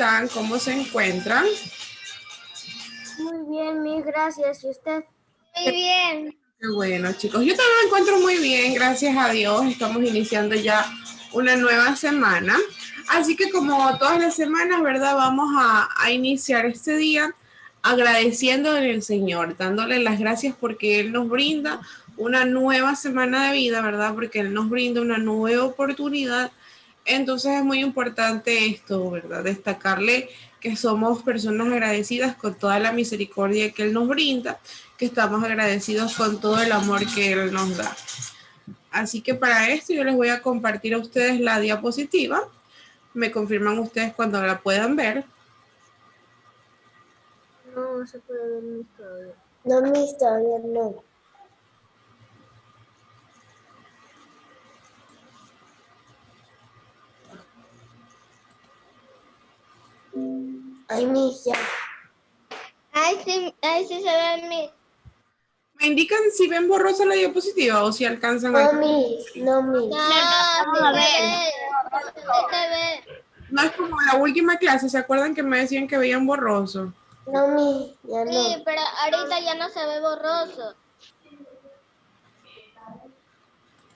están? ¿Cómo se encuentran? Muy bien, mil gracias. ¿Y usted? Muy bien. Qué bueno, chicos. Yo también me encuentro muy bien, gracias a Dios. Estamos iniciando ya una nueva semana. Así que como todas las semanas, ¿verdad? Vamos a iniciar este día agradeciéndole al Señor, dándole las gracias porque Él nos brinda una nueva semana de vida, ¿verdad? Porque Él nos brinda una nueva oportunidad. Entonces es muy importante esto, ¿verdad? Destacarle que somos personas agradecidas con toda la misericordia que Él nos brinda, que estamos agradecidos con todo el amor que Él nos da. Así que para esto yo les voy a compartir a ustedes la diapositiva. Me confirman ustedes cuando la puedan ver. No se puede ver mi historia. No, mi historia no. Ay, mis ya. Ay, sí se ve mi. ¿Me indican si ven borrosa la diapositiva o si alcanzan No, a... mis. No, mis. No, a ver. No es como la última clase, ¿se acuerdan que me decían que veían borroso? No, mis. Ya no. Sí, pero ahorita ya no se ve borroso.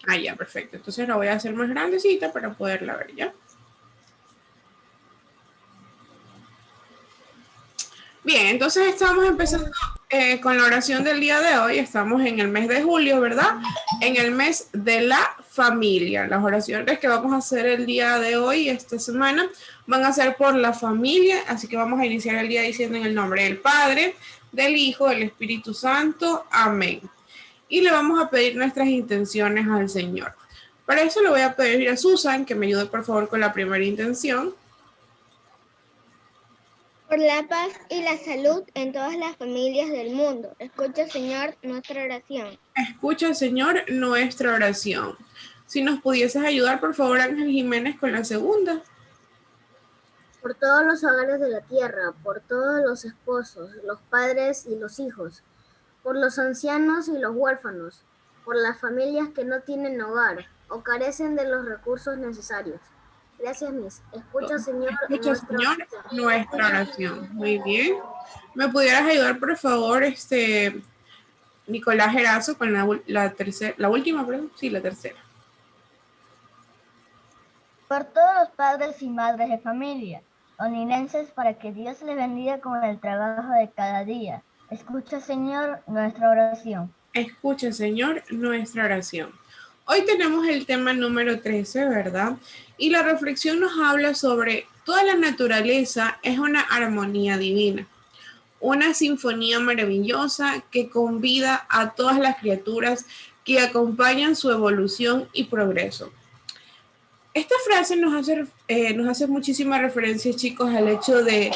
Ah, ya, perfecto. Entonces la voy a hacer más grandecita para poderla ver, ¿ya? Bien, entonces estamos empezando con la oración del día de hoy. Estamos en el mes de julio, ¿verdad? En el mes de la familia. Las oraciones que vamos a hacer el día de hoy, esta semana, van a ser por la familia. Así que vamos a iniciar el día diciendo en el nombre del Padre, del Hijo, del Espíritu Santo. Amén. Y le vamos a pedir nuestras intenciones al Señor. Para eso le voy a pedir a Susan que me ayude por favor con la primera intención. Por la paz y la salud en todas las familias del mundo. Escucha, Señor, nuestra oración. Escucha, Señor, nuestra oración. Si nos pudieses ayudar, por favor, Ángel Jiménez, con la segunda. Por todos los hogares de la tierra, por todos los esposos, los padres y los hijos, por los ancianos y los huérfanos, por las familias que no tienen hogar o carecen de los recursos necesarios. Gracias, Miss. Escucha, Señor, Escucha, Señor, nuestra oración. Muy bien. ¿Me pudieras ayudar, por favor, Nicolás Gerazo, con la tercera, la última, perdón? Sí, la tercera. Por todos los padres y madres de familia, oninenses, para que Dios les bendiga con el trabajo de cada día. Escucha, Señor, nuestra oración. Escucha, Señor, nuestra oración. Hoy tenemos el tema número 13, ¿verdad? Y la reflexión nos habla sobre toda la naturaleza es una armonía divina, una sinfonía maravillosa que convida a todas las criaturas que acompañan su evolución y progreso. Esta frase nos hace muchísima referencia, chicos, al hecho de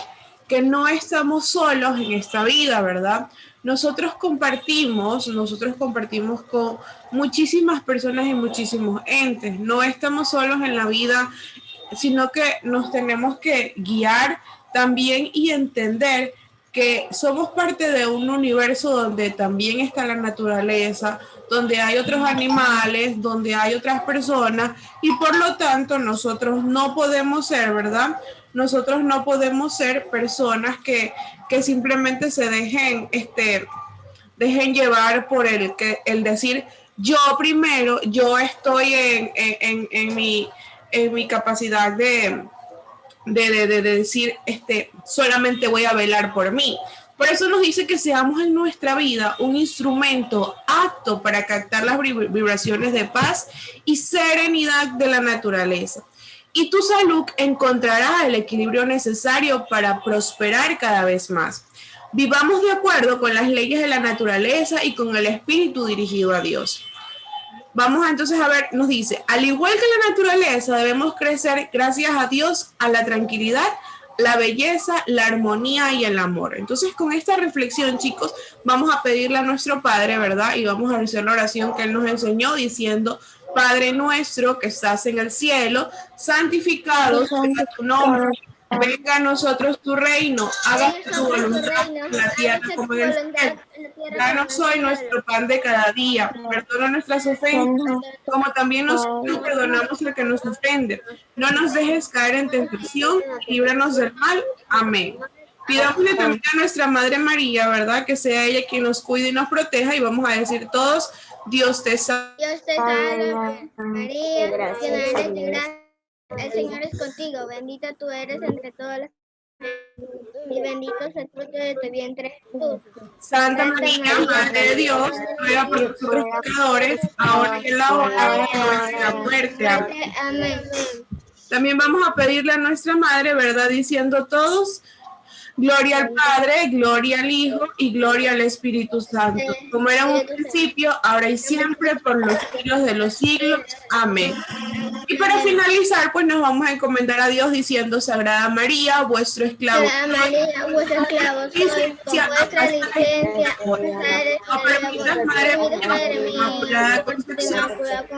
que no estamos solos en esta vida, ¿verdad? Nosotros compartimos con muchísimas personas y muchísimos entes. No estamos solos en la vida, sino que nos tenemos que guiar también y entender que somos parte de un universo donde también está la naturaleza, donde hay otros animales, donde hay otras personas y por lo tanto nosotros no podemos ser, ¿verdad? Nosotros no podemos ser personas que simplemente se dejen llevar por el decir yo primero, yo estoy en mi capacidad de decir solamente voy a velar por mí. Por eso nos dice que seamos en nuestra vida un instrumento apto para captar las vibraciones de paz y serenidad de la naturaleza. Y tu salud encontrará el equilibrio necesario para prosperar cada vez más. Vivamos de acuerdo con las leyes de la naturaleza y con el espíritu dirigido a Dios. Vamos entonces a ver, nos dice, al igual que la naturaleza, debemos crecer gracias a Dios, a la tranquilidad, la belleza, la armonía y el amor. Entonces, con esta reflexión, chicos, vamos a pedirle a nuestro Padre, ¿verdad? Y vamos a hacer la oración que Él nos enseñó diciendo, Padre nuestro que estás en el cielo, santificado sea tu nombre. Venga a nosotros tu reino, hágase tu voluntad en la tierra como en el cielo. Danos hoy nuestro pan de cada día. Perdona nuestras ofensas, como también nosotros perdonamos al que nos ofende. No nos dejes caer en tentación y líbranos del mal. Amén. Pidámosle también a nuestra Madre María, ¿verdad? Que sea ella quien nos cuide y nos proteja. Y vamos a decir todos, Dios te salve. Dios te salve, María, llena eres de gracia. El Señor es contigo. Bendita tú eres entre todas las y bendito es el fruto de tu vientre, Jesús. Santa María, Madre de Dios, ruega por nosotros pecadores, ahora y en la hora de nuestra muerte. Amén. También vamos a pedirle a nuestra Madre, ¿verdad? Diciendo todos, gloria al Padre, gloria al Hijo y gloria al Espíritu Santo, como era en un principio, ahora y siempre, por los siglos de los siglos. Amén. Y para finalizar, pues nos vamos a encomendar a Dios diciendo, Sagrada María, vuestro esclavo. Sagrada María, vuestro esclavo soy, con vuestra licencia, no permitas, Madre mía, Inmaculada Concepción,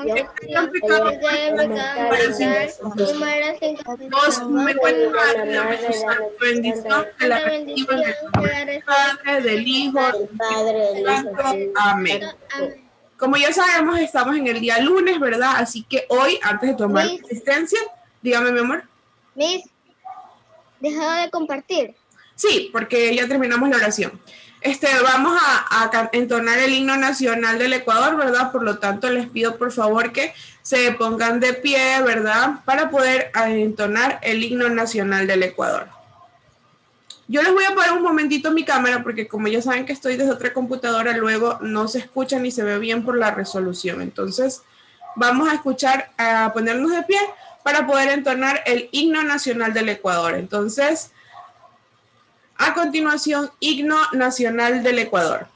que en pecado y mueras sin Dios me cuenta la bendición de la recibo en el nombre del Padre, del Hijo, del Santo. Amén. Como ya sabemos, estamos en el día lunes, ¿verdad? Así que hoy, antes de tomar asistencia, dígame, mi amor. Miss, ¿dejado de compartir? Sí, porque ya terminamos la oración. Vamos a entonar el himno nacional del Ecuador, ¿verdad? Por lo tanto, les pido por favor que se pongan de pie, ¿verdad? Para poder entonar el himno nacional del Ecuador. Yo les voy a poner un momentito mi cámara porque como ya saben que estoy desde otra computadora, luego no se escucha ni se ve bien por la resolución. Entonces, vamos a escuchar, a ponernos de pie para poder entonar el himno nacional del Ecuador. Entonces, a continuación, himno nacional del Ecuador.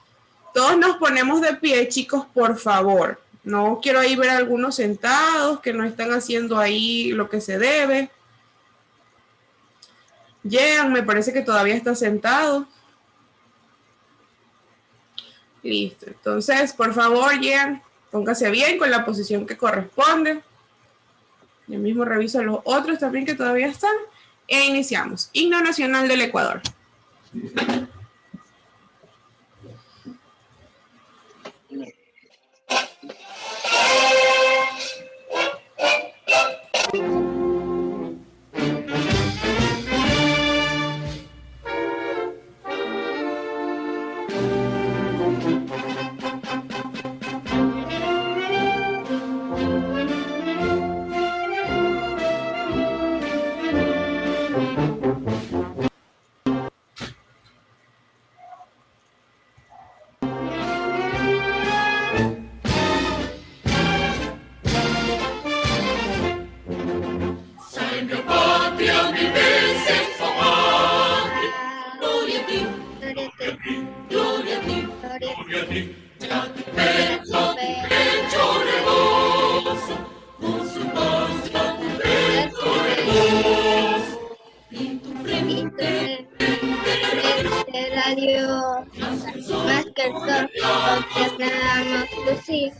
Todos nos ponemos de pie, chicos, por favor. No quiero ahí ver a algunos sentados que no están haciendo ahí lo que se debe. Jean, me parece que todavía está sentado. Listo. Entonces, por favor, Jean, póngase bien con la posición que corresponde. Yo mismo reviso los otros también que todavía están. E iniciamos. Himno Nacional del Ecuador. Más que el sol, contemplamos lucir.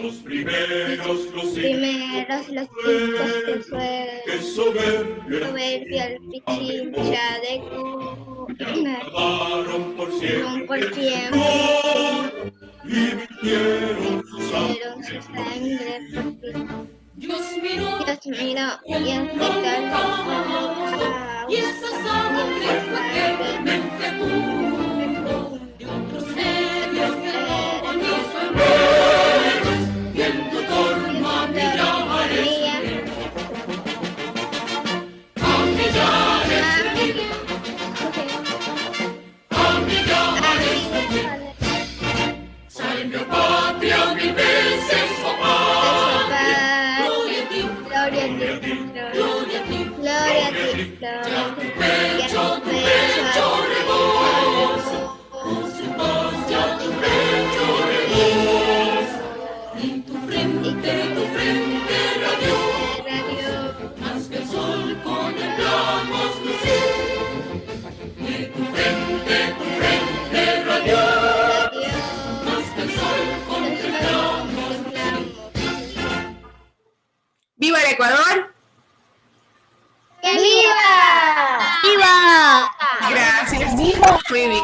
Los primeros los chicos que fue soberbia el pichincha de cuna por por tiempo y vivieron su sangre por ti. Dios miró y aceptó y esa sangre fue eternamente de otros medios que no conozco en veros, viendo torma millares Salve patria mil veces, oh Padre, gloria a ti, gloria a ti, gloria a ti, gloria a ti, gloria a tu pecho Muy bien.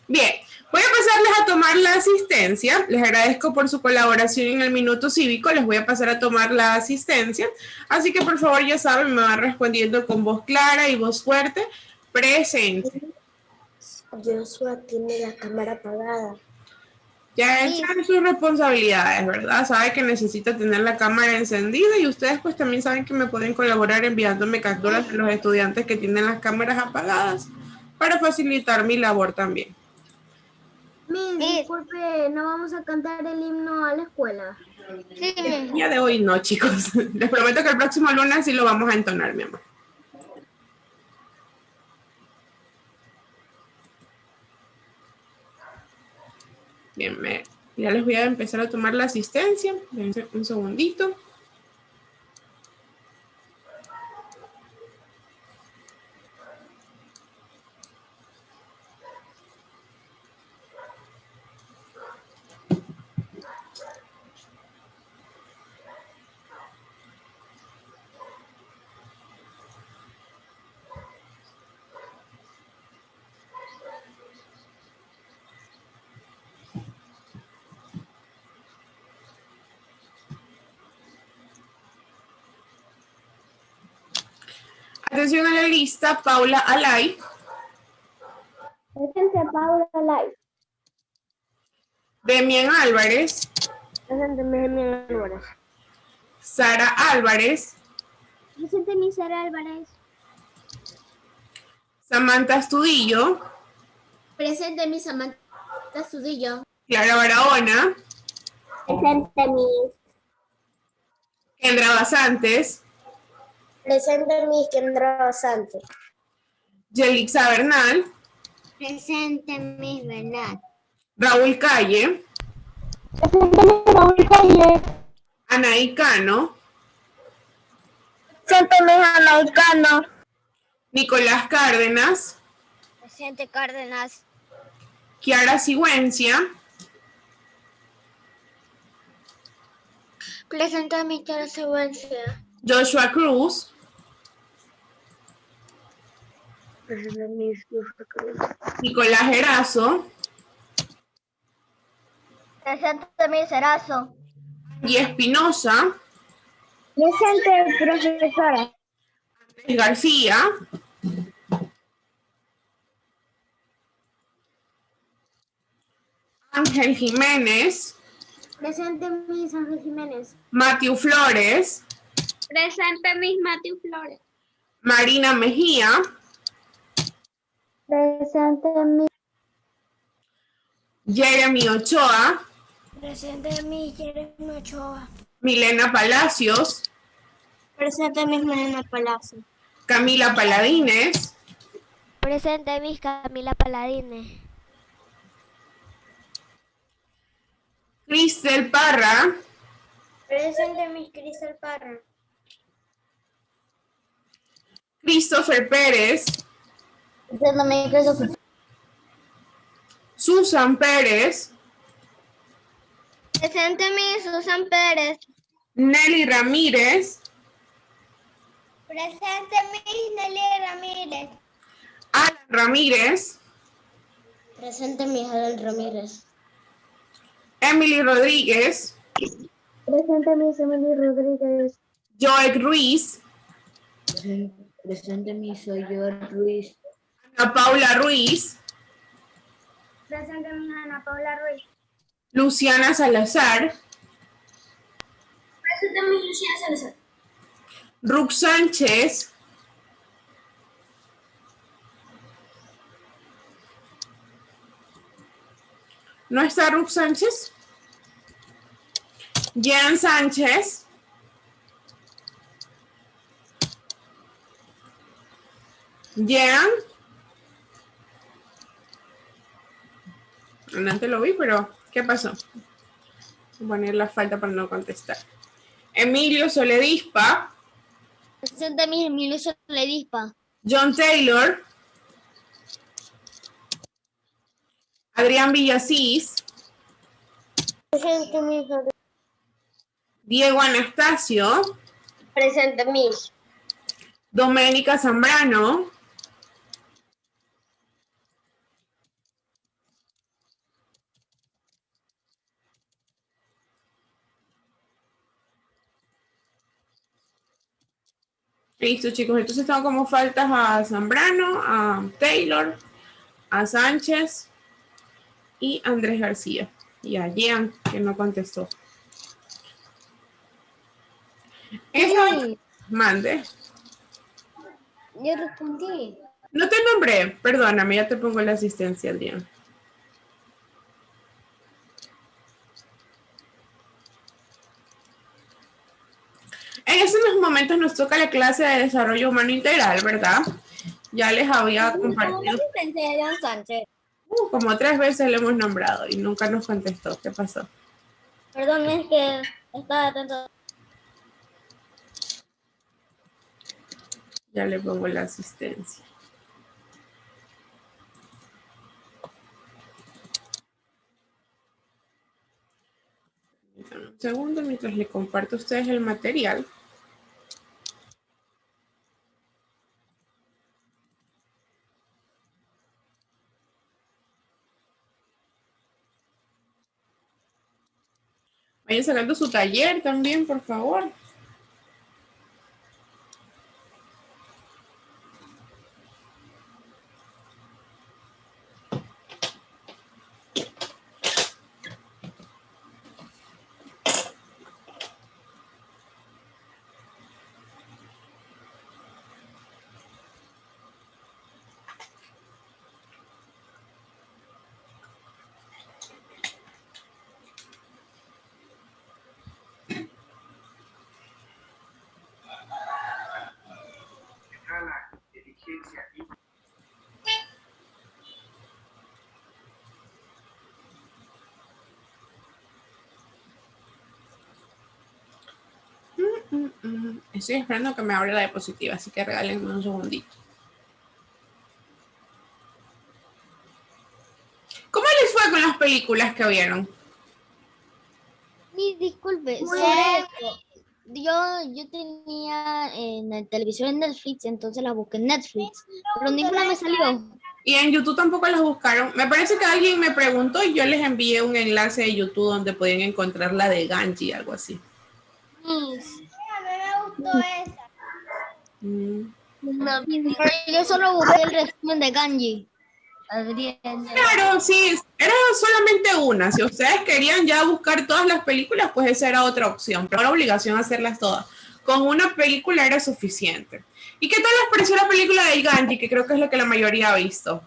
Bien, voy a pasarles a tomar la asistencia. Les agradezco por su colaboración en el minuto cívico. Les voy a pasar a tomar la asistencia. Así que por favor, ya saben, me van respondiendo con voz clara y voz fuerte. Presente. Joshua tiene la cámara apagada. Ya están sus responsabilidades, ¿verdad? Sabe que necesita tener la cámara encendida y ustedes pues también saben que me pueden colaborar enviándome capturas de los estudiantes que tienen las cámaras apagadas para facilitar mi labor también. Miss, disculpe, ¿no vamos a cantar el himno a la escuela? Sí, El día de hoy no, chicos. Les prometo que el próximo lunes sí lo vamos a entonar, mi amor. Bien, ya les voy a empezar a tomar la asistencia. Denme un segundito. Atención a la lista, Paula Alay. Presente, Paula Live. Demian Álvarez. Presente, Demian Álvarez. Sara Álvarez. Presente, mi Sara Álvarez. Samantha Astudillo. Presente, mi Samantha Astudillo. Clara Barahona. Presente, Miss. Kendra Basantes. Presente, Miss Kendra Sánchez. Yelixa Bernal. Presente, Miss Bernal. Raúl Calle. Presente, Miss Raúl Calle. Anaí Cano. Presente, Miss Anaí Cano. Nicolás Cárdenas. Presente, Cárdenas. Kiara Sigüencia. Presente, mi Kiara Sigüencia. Joshua Cruz. Presente, Miss Joshua Cruz. Nicolás Erazo. Presente, mi Serazo. Y Espinosa. Presente, profesora. Andrés García. Ángel Jiménez. Presente, Miss Ángel Jiménez. Matthew Flores. Presente, Miss Matthew Flores. Marina Mejía. Presente, Miss. Jeremy Ochoa. Presente, Miss Jeremy Ochoa. Milena Palacios. Presente, Miss Milena Palacio. Camila Paladines. Presente, Miss Camila Paladines. Cristel Parra. Presente, Miss Cristel Parra. Christopher Pérez. Presente, Miss Christopher. Susan Pérez. Presente, Miss Susan Pérez. Nelly Ramírez. Presente, Miss Nelly Ramírez. Alan Ramírez. Presente, Miss Alan Ramírez. Emily Rodríguez. Presente, Miss Emily Rodríguez. Joek Ruiz. Presente, Miss soy yo, Ruiz. Ana Paula Ruiz. Presente, Miss Ana Paula Ruiz. Luciana Salazar. Presente, Miss Luciana Salazar. Ruth Sánchez. ¿No está Ruth Sánchez? Jean Sánchez. Jean. Antes lo vi, pero ¿qué pasó? Voy a poner la falta para no contestar. Emilio Soledispa. Presente, Miss Emilio Soledispa. John Taylor. Adrián Villasís. Presente, Miss. Diego Anastasio. Presente, Miss. Doménica Zambrano. Listo, chicos. Entonces tengo como faltas a Zambrano, a Taylor, a Sánchez y Andrés García. Y a Jean, que no contestó. Sí, Mande. yo respondí. No te nombré. Perdóname, ya te pongo la asistencia, Jean. En estos momentos nos toca la clase de desarrollo humano integral, ¿verdad? Ya les había compartido. Sánchez. Como 3 veces le hemos nombrado y nunca nos contestó. ¿Qué pasó? Perdón, es que estaba atento. Ya le pongo la asistencia. Un segundo mientras le comparto a ustedes el material. Vayan sacando su taller también, por favor. Estoy esperando que me abra la diapositiva, así que regálenme un segundito. ¿Cómo les fue con las películas que vieron? Disculpe, yo tenía en la televisión en Netflix, entonces la busqué en Netflix, pero ninguna me salió. Y en YouTube tampoco las buscaron. Me parece que alguien me preguntó y yo les envié un enlace de YouTube donde podían encontrar la de Ganji, algo así. A mí me gustó esa. Pero yo solo busqué el resumen de Ganji. Claro, sí, era solamente una. Si ustedes querían ya buscar todas las películas, pues esa era otra opción, pero era obligación hacerlas todas. Con una película era suficiente. ¿Y qué tal les pareció la película de Ganji, que creo que es lo que la mayoría ha visto?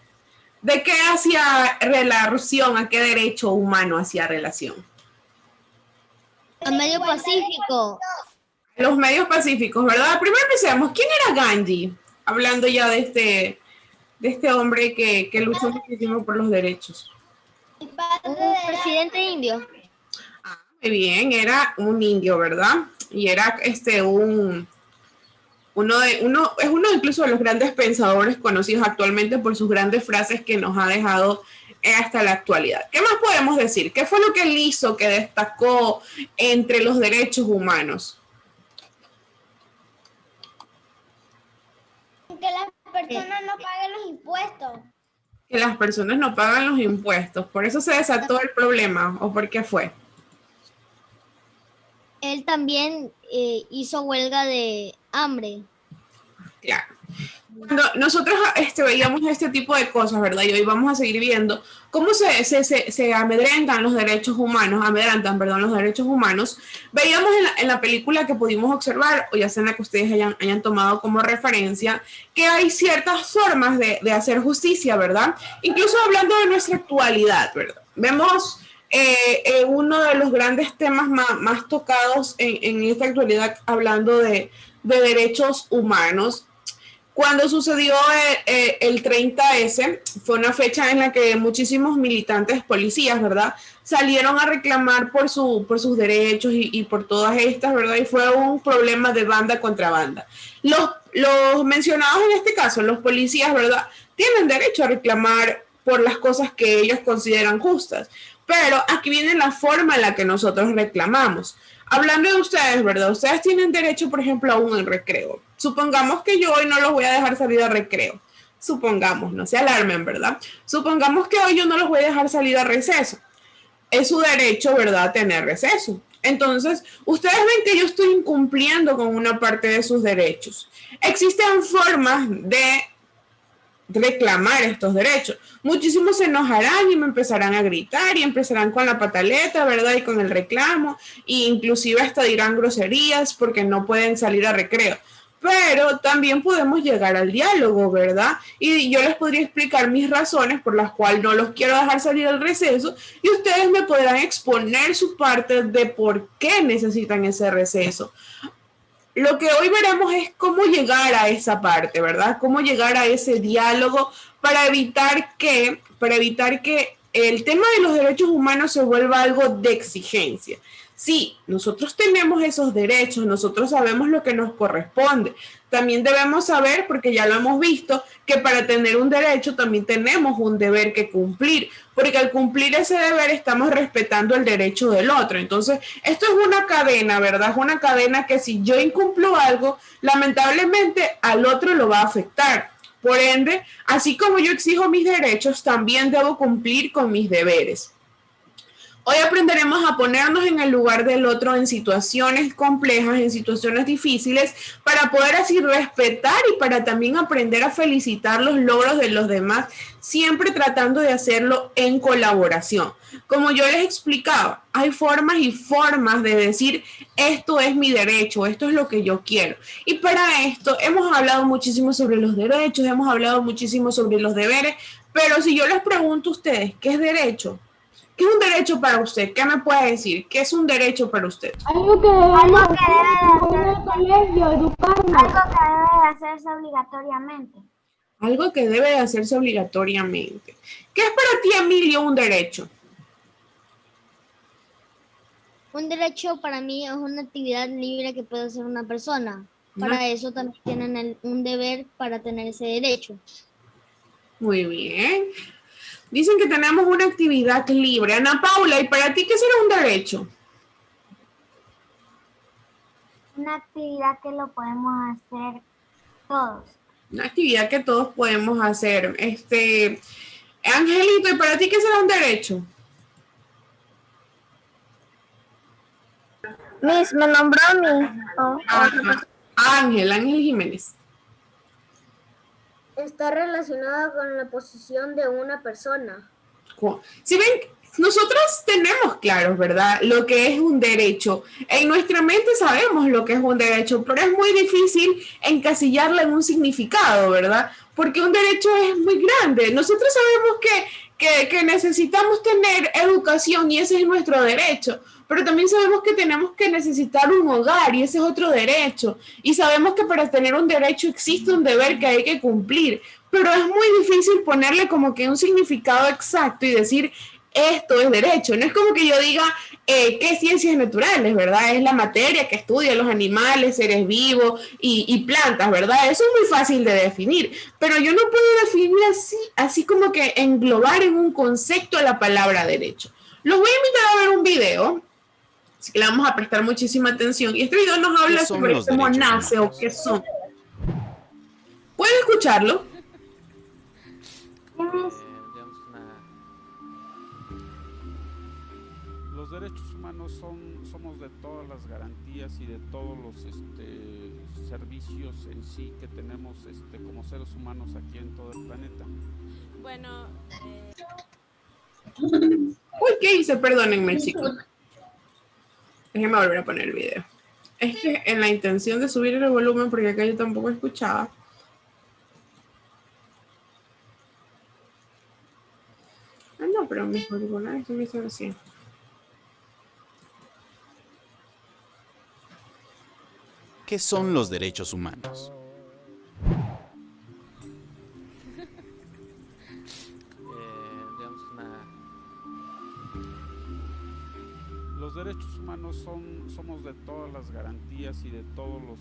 ¿De qué hacía relación, a qué derecho humano hacía relación? Al medio Pacífico. Los medios pacíficos, ¿verdad? Primero empecemos, ¿quién era Ganji? Hablando ya de este hombre que luchó muchísimo por los derechos. Un presidente indio. Ah, muy bien, era un indio, ¿verdad? Y era uno incluso de los grandes pensadores conocidos actualmente por sus grandes frases que nos ha dejado hasta la actualidad. ¿Qué más podemos decir? ¿Qué fue lo que él hizo que destacó entre los derechos humanos? Que las personas no paguen los impuestos. Que las personas no pagan los impuestos. ¿Por eso se desató el problema? ¿O por qué fue? Él también hizo huelga de hambre. Claro. Cuando nosotros veíamos este tipo de cosas, ¿verdad? Y hoy vamos a seguir viendo cómo se amedrentan los derechos humanos, los derechos humanos. Veíamos en la película que pudimos observar, o ya sea en la que ustedes hayan tomado como referencia, que hay ciertas formas de hacer justicia, ¿verdad? Incluso hablando de nuestra actualidad, ¿verdad? Vemos uno de los grandes temas más tocados en esta actualidad, hablando de derechos humanos. Cuando sucedió el 30S, fue una fecha en la que muchísimos militantes policías, ¿verdad?, salieron a reclamar por sus derechos y por todas estas, ¿verdad? Y fue un problema de banda contra banda. Los mencionados en este caso, los policías, ¿verdad?, tienen derecho a reclamar por las cosas que ellos consideran justas. Pero aquí viene la forma en la que nosotros reclamamos. Hablando de ustedes, ¿verdad? Ustedes tienen derecho, por ejemplo, a un recreo. Supongamos que yo hoy no los voy a dejar salir a recreo. Supongamos, no se alarmen, ¿verdad? Supongamos que hoy yo no los voy a dejar salir a receso. Es su derecho, ¿verdad?, tener receso. Entonces, ustedes ven que yo estoy incumpliendo con una parte de sus derechos. Existen formas de reclamar estos derechos. Muchísimos se enojarán y me empezarán a gritar y empezarán con la pataleta, ¿verdad? Y con el reclamo, e inclusive hasta dirán groserías porque no pueden salir a recreo. Pero también podemos llegar al diálogo, ¿verdad? Y yo les podría explicar mis razones por las cuales no los quiero dejar salir al receso y ustedes me podrán exponer su parte de por qué necesitan ese receso. Lo que hoy veremos es cómo llegar a esa parte, ¿verdad? Cómo llegar a ese diálogo para evitar que el tema de los derechos humanos se vuelva algo de exigencia. Sí, nosotros tenemos esos derechos, nosotros sabemos lo que nos corresponde. También debemos saber, porque ya lo hemos visto, que para tener un derecho también tenemos un deber que cumplir, porque al cumplir ese deber estamos respetando el derecho del otro. Entonces, esto es una cadena, ¿verdad? Es una cadena que si yo incumplo algo, lamentablemente al otro lo va a afectar. Por ende, así como yo exijo mis derechos, también debo cumplir con mis deberes. Hoy aprenderemos a ponernos en el lugar del otro en situaciones complejas, en situaciones difíciles, para poder así respetar y para también aprender a felicitar los logros de los demás, siempre tratando de hacerlo en colaboración. Como yo les explicaba, hay formas y formas de decir, esto es mi derecho, esto es lo que yo quiero. Y para esto hemos hablado muchísimo sobre los derechos, hemos hablado muchísimo sobre los deberes, pero si yo les pregunto a ustedes, ¿qué es derecho? ¿Qué es un derecho para usted? ¿Qué me puede decir? ¿Qué es un derecho para usted? Algo que debe hacerse obligatoriamente. Algo que debe de hacerse obligatoriamente. ¿Qué es para ti, Emilio, un derecho? Un derecho para mí es una actividad libre que puede hacer una persona. Para eso también tienen un deber para tener ese derecho. Muy bien. Dicen que tenemos una actividad libre. Ana Paula, ¿y para ti qué será un derecho? Una actividad que lo podemos hacer todos. Una actividad que todos podemos hacer. Angelito, ¿y para ti qué será un derecho? Miss, me nombró a mí. Ángel Jiménez. Está relacionada con la posición de una persona. Si ven, nosotros tenemos claro, ¿verdad?, lo que es un derecho. En nuestra mente sabemos lo que es un derecho, pero es muy difícil encasillarla en un significado, ¿verdad? Porque un derecho es muy grande. Nosotros sabemos que necesitamos tener educación y ese es nuestro derecho, pero también sabemos que tenemos que necesitar un hogar y ese es otro derecho. Y sabemos que para tener un derecho existe un deber que hay que cumplir, pero es muy difícil ponerle como que un significado exacto y decir esto es derecho. No es como que yo diga qué ciencias naturales, ¿verdad? Es la materia que estudia los animales, seres vivos y plantas, ¿verdad? Eso es muy fácil de definir, pero yo no puedo definir así como que englobar en un concepto la palabra derecho. Los voy a invitar a ver un video, así que le vamos a prestar muchísima atención. Y este video nos habla sobre cómo nace o qué son. ¿Pueden escucharlo? Los derechos humanos somos de todas las garantías y de todos los servicios en sí que tenemos como seres humanos aquí en todo el planeta. Bueno, Uy, ¿qué hice? Perdónenme, chicos. Déjenme volver a poner el video. Es que en la intención de subir el volumen, porque acá yo tampoco escuchaba. Ah, no, pero mis auriculares me dicen así. ¿Qué son los derechos humanos? Los derechos humanos somos de todas las garantías y de todos los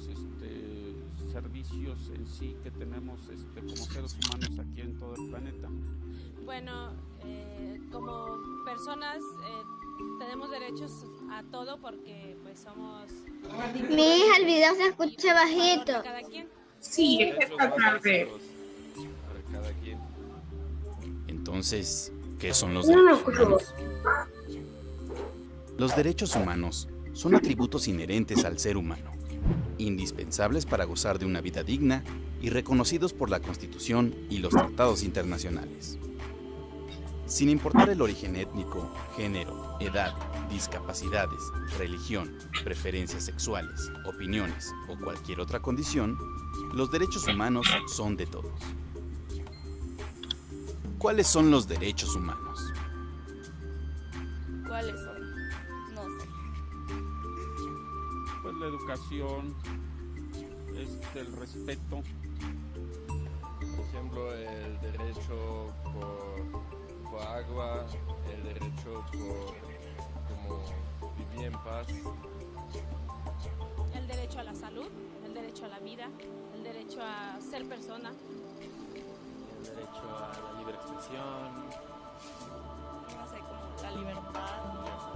servicios en sí que tenemos como seres humanos aquí en todo el planeta. bueno, como personas tenemos derechos a todo porque pues somos... Mi hija, el video se escucha bajito. Cada quien. Sí, es que esta tarde. Para cada quien. Entonces, ¿qué son los derechos humanos? Los derechos humanos son atributos inherentes al ser humano, indispensables para gozar de una vida digna y reconocidos por la Constitución y los tratados internacionales. Sin importar el origen étnico, género, edad, discapacidades, religión, preferencias sexuales, opiniones o cualquier otra condición, los derechos humanos son de todos. ¿Cuáles son los derechos humanos? ¿Cuáles son? No sé. Pues la educación, el respeto. Por ejemplo, el derecho por agua, el derecho por como vivir en paz. El derecho a la salud, el derecho a la vida, el derecho a ser persona. El derecho a la libre expresión. No sé, como la libertad.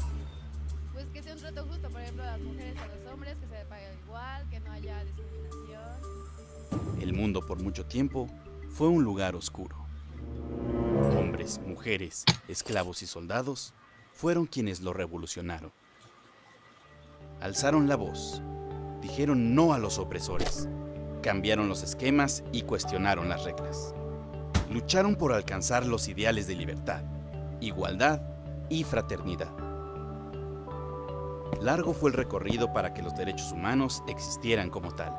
Pues que sea un trato justo, por ejemplo, a las mujeres, a los hombres, que se pague igual, que no haya discriminación. El mundo por mucho tiempo fue un lugar oscuro. Hombres, mujeres, esclavos y soldados fueron quienes lo revolucionaron. Alzaron la voz, dijeron no a los opresores, cambiaron los esquemas y cuestionaron las reglas. Lucharon por alcanzar los ideales de libertad, igualdad y fraternidad. Largo fue el recorrido para que los derechos humanos existieran como tal.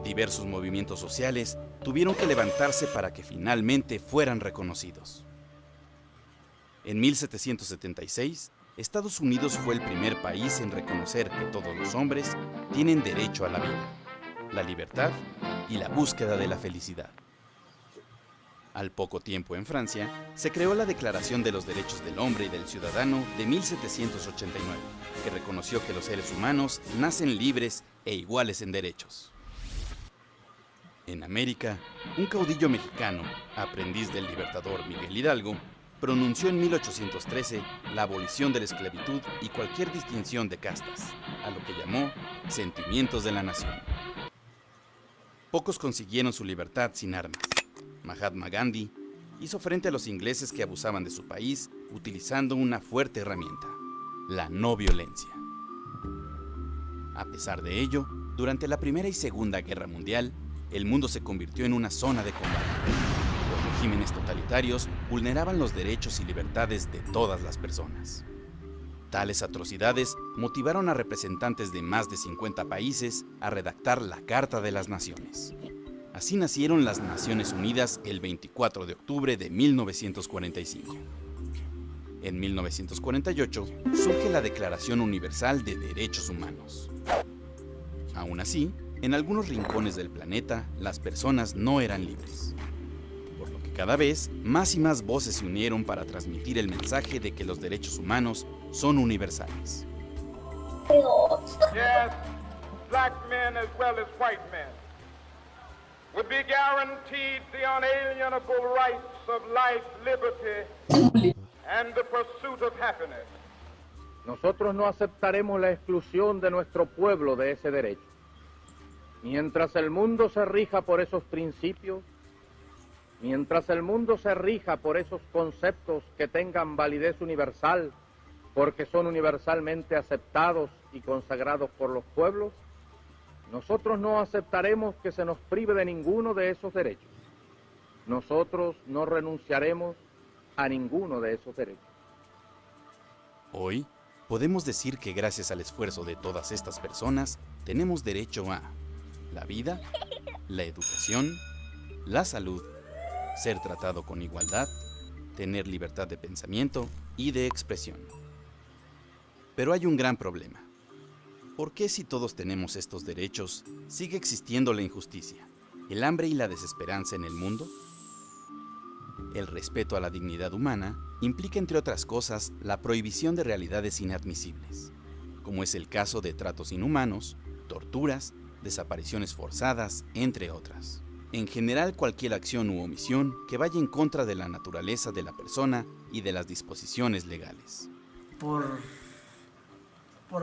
Diversos movimientos sociales tuvieron que levantarse para que finalmente fueran reconocidos. En 1776, Estados Unidos fue el primer país en reconocer que todos los hombres tienen derecho a la vida, la libertad y la búsqueda de la felicidad. Al poco tiempo en Francia, se creó la Declaración de los Derechos del Hombre y del Ciudadano de 1789, que reconoció que los seres humanos nacen libres e iguales en derechos. En América, un caudillo mexicano, aprendiz del libertador Miguel Hidalgo, pronunció en 1813 la abolición de la esclavitud y cualquier distinción de castas, a lo que llamó sentimientos de la nación. Pocos consiguieron su libertad sin armas. Mahatma Gandhi hizo frente a los ingleses que abusaban de su país utilizando una fuerte herramienta, la no violencia. A pesar de ello, durante la Primera y Segunda Guerra Mundial, el mundo se convirtió en una zona de combate. Los regímenes totalitarios vulneraban los derechos y libertades de todas las personas. Tales atrocidades motivaron a representantes de más de 50 países a redactar la Carta de las Naciones. Así nacieron las Naciones Unidas el 24 de octubre de 1945. En 1948 surge la Declaración Universal de Derechos Humanos. Aún así, en algunos rincones del planeta, las personas no eran libres. Por lo que cada vez más y más voces se unieron para transmitir el mensaje de que los derechos humanos son universales. Yes, black men as well as white men would be guaranteed the unalienable rights of life, liberty, and the pursuit of happiness. Nosotros no aceptaremos la exclusión de nuestro pueblo de ese derecho. Mientras el mundo se rija por esos principios, mientras el mundo se rija por esos conceptos que tengan validez universal, porque son universalmente aceptados y consagrados por los pueblos, nosotros no aceptaremos que se nos prive de ninguno de esos derechos. Nosotros no renunciaremos a ninguno de esos derechos. Hoy, podemos decir que gracias al esfuerzo de todas estas personas, tenemos derecho a la vida, la educación, la salud, ser tratado con igualdad, tener libertad de pensamiento y de expresión. Pero hay un gran problema. ¿Por qué si todos tenemos estos derechos, sigue existiendo la injusticia, el hambre y la desesperanza en el mundo? El respeto a la dignidad humana implica, entre otras cosas, la prohibición de realidades inadmisibles, como es el caso de tratos inhumanos, torturas, desapariciones forzadas, entre otras. En general, cualquier acción u omisión que vaya en contra de la naturaleza de la persona y de las disposiciones legales.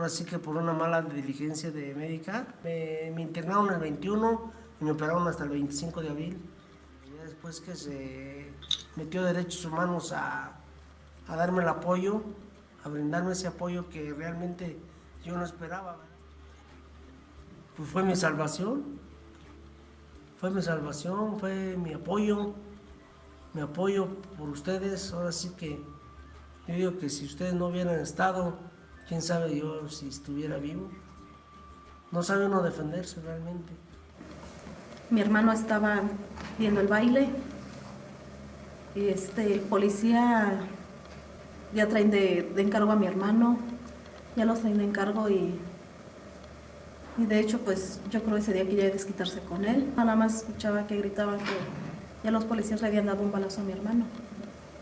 Así que por una mala diligencia de médica, me internaron el 21 y me operaron hasta el 25 de abril. Y ya después que se metió Derechos Humanos a darme el apoyo, a brindarme ese apoyo que realmente yo no esperaba, ¿verdad? Pues fue mi salvación, fue mi apoyo por ustedes. Ahora sí que yo digo que si ustedes no hubieran estado, quién sabe yo si estuviera vivo. No sabe uno defenderse realmente. Mi hermano estaba viendo el baile y el policía ya traen de encargo a mi hermano, ya los traen de encargo y de hecho pues yo creo ese día quería desquitarse con él. Nada más escuchaba que gritaban que ya los policías le habían dado un balazo a mi hermano.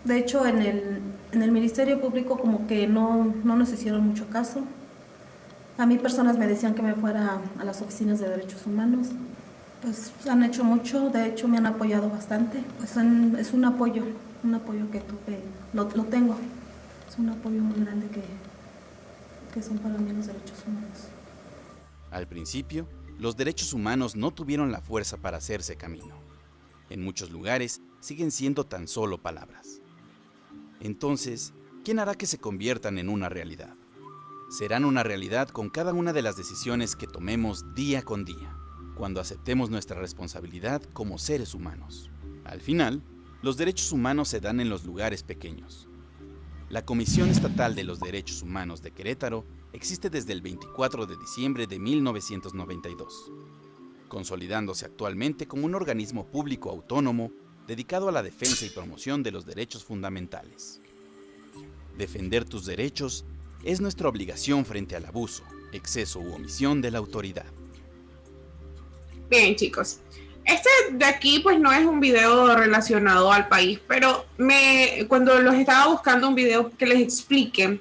De hecho en el Ministerio Público como que no nos hicieron mucho caso. A mí personas me decían que me fuera a las oficinas de derechos humanos. Pues han hecho mucho, de hecho me han apoyado bastante. Pues es un apoyo que tuve, lo tengo. Es un apoyo muy grande que son para mí los derechos humanos. Al principio, los derechos humanos no tuvieron la fuerza para hacerse camino. En muchos lugares siguen siendo tan solo palabras. Entonces, ¿quién hará que se conviertan en una realidad? Serán una realidad con cada una de las decisiones que tomemos día con día, cuando aceptemos nuestra responsabilidad como seres humanos. Al final, los derechos humanos se dan en los lugares pequeños. La Comisión Estatal de los Derechos Humanos de Querétaro existe desde el 24 de diciembre de 1992, consolidándose actualmente como un organismo público autónomo dedicado a la defensa y promoción de los derechos fundamentales. Defender tus derechos es nuestra obligación frente al abuso, exceso u omisión de la autoridad. Bien, chicos. Este de aquí pues no es un video relacionado al país, pero cuando los estaba buscando un video que les explique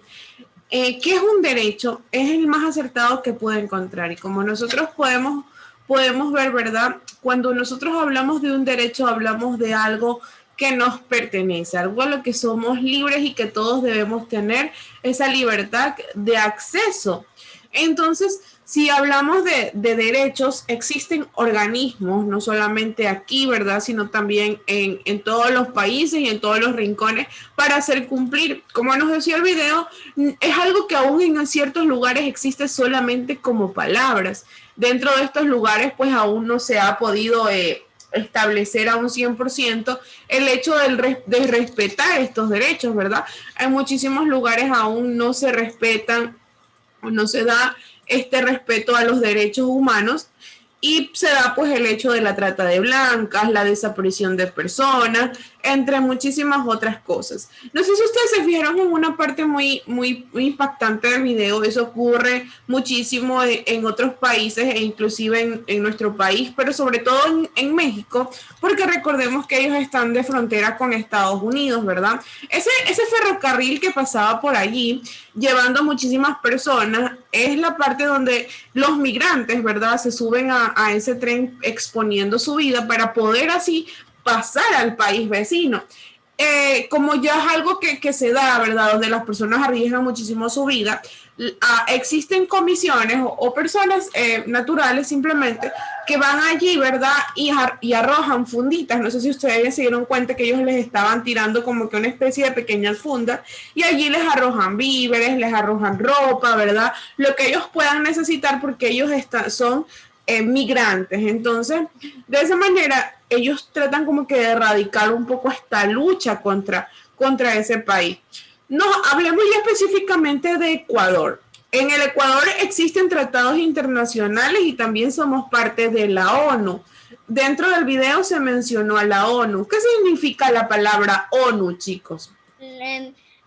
qué es un derecho, es el más acertado que pude encontrar. Y como nosotros podemos ver, ¿verdad? Cuando nosotros hablamos de un derecho, hablamos de algo que nos pertenece, algo a lo que somos libres y que todos debemos tener esa libertad de acceso. Entonces, si hablamos de derechos, existen organismos, no solamente aquí, ¿verdad?, sino también en todos los países y en todos los rincones para hacer cumplir. Como nos decía el video, es algo que aún en ciertos lugares existe solamente como palabras. Dentro de estos lugares, pues aún no se ha podido establecer a un 100% el hecho de respetar estos derechos, ¿verdad? En muchísimos lugares aún no se respetan o no se da este respeto a los derechos humanos y se da pues el hecho de la trata de blancas, la desaparición de personas, entre muchísimas otras cosas. No sé si ustedes se fijaron en una parte muy impactante del video. Eso ocurre muchísimo en otros países e inclusive en nuestro país, pero sobre todo en México, porque recordemos que ellos están de frontera con Estados Unidos, ¿verdad? Ese ferrocarril que pasaba por allí llevando muchísimas personas es la parte donde los migrantes, ¿verdad?, se suben a ese tren exponiendo su vida para poder así pasar al país vecino. Como ya es algo que se da, ¿verdad?, donde las personas arriesgan muchísimo su vida, existen comisiones o personas naturales simplemente que van allí, ¿verdad?, y arrojan funditas. No sé si ustedes ya se dieron cuenta que ellos les estaban tirando como que una especie de pequeñas fundas y allí les arrojan víveres, les arrojan ropa, ¿verdad?, lo que ellos puedan necesitar porque ellos son migrantes. Entonces, de esa manera, ellos tratan como que de erradicar un poco esta lucha contra ese país. No, hablemos ya específicamente de Ecuador. En el Ecuador existen tratados internacionales y también somos parte de la ONU. Dentro del video se mencionó a la ONU. ¿Qué significa la palabra ONU, chicos?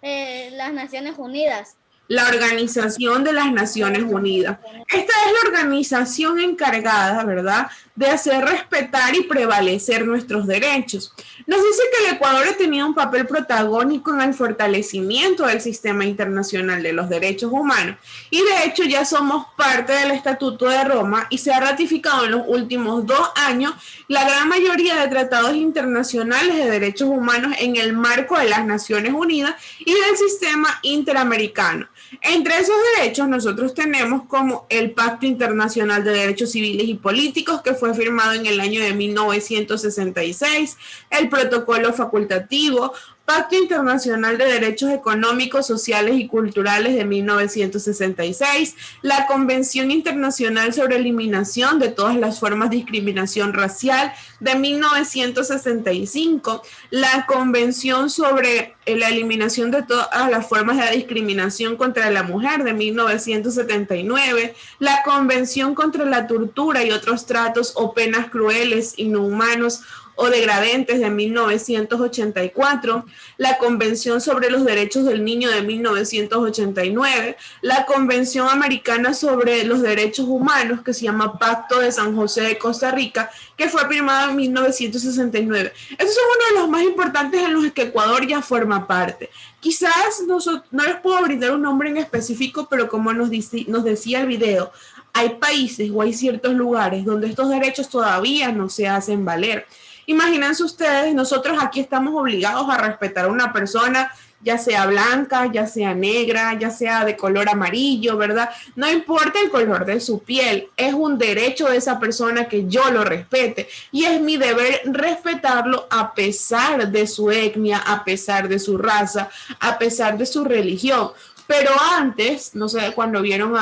Las Naciones Unidas. La Organización de las Naciones Unidas. Esta es la organización encargada, ¿verdad?, de hacer respetar y prevalecer nuestros derechos. Nos dice que el Ecuador ha tenido un papel protagónico en el fortalecimiento del sistema internacional de los derechos humanos y de hecho ya somos parte del Estatuto de Roma y se ha ratificado en los últimos 2 años la gran mayoría de tratados internacionales de derechos humanos en el marco de las Naciones Unidas y del sistema interamericano. Entre esos derechos nosotros tenemos como el Pacto Internacional de Derechos Civiles y Políticos, que fue firmado en el año de 1966, el Protocolo Facultativo Pacto Internacional de Derechos Económicos, Sociales y Culturales de 1966, la Convención Internacional sobre Eliminación de todas las formas de discriminación racial de 1965, la Convención sobre la eliminación de todas las formas de discriminación contra la mujer de 1979, la Convención contra la tortura y otros tratos o penas crueles, inhumanos o degradentes de 1984, la Convención sobre los Derechos del Niño de 1989, la Convención Americana sobre los Derechos Humanos, que se llama Pacto de San José de Costa Rica, que fue firmado en 1969. Estos son uno de los más importantes en los que Ecuador ya forma parte. Quizás no les puedo brindar un nombre en específico, pero como nos decía el video, hay países o hay ciertos lugares donde estos derechos todavía no se hacen valer. Imagínense ustedes, nosotros aquí estamos obligados a respetar a una persona, ya sea blanca, ya sea negra, ya sea de color amarillo, ¿verdad? No importa el color de su piel, es un derecho de esa persona que yo lo respete y es mi deber respetarlo a pesar de su etnia, a pesar de su raza, a pesar de su religión. Pero antes, no sé, cuando vieron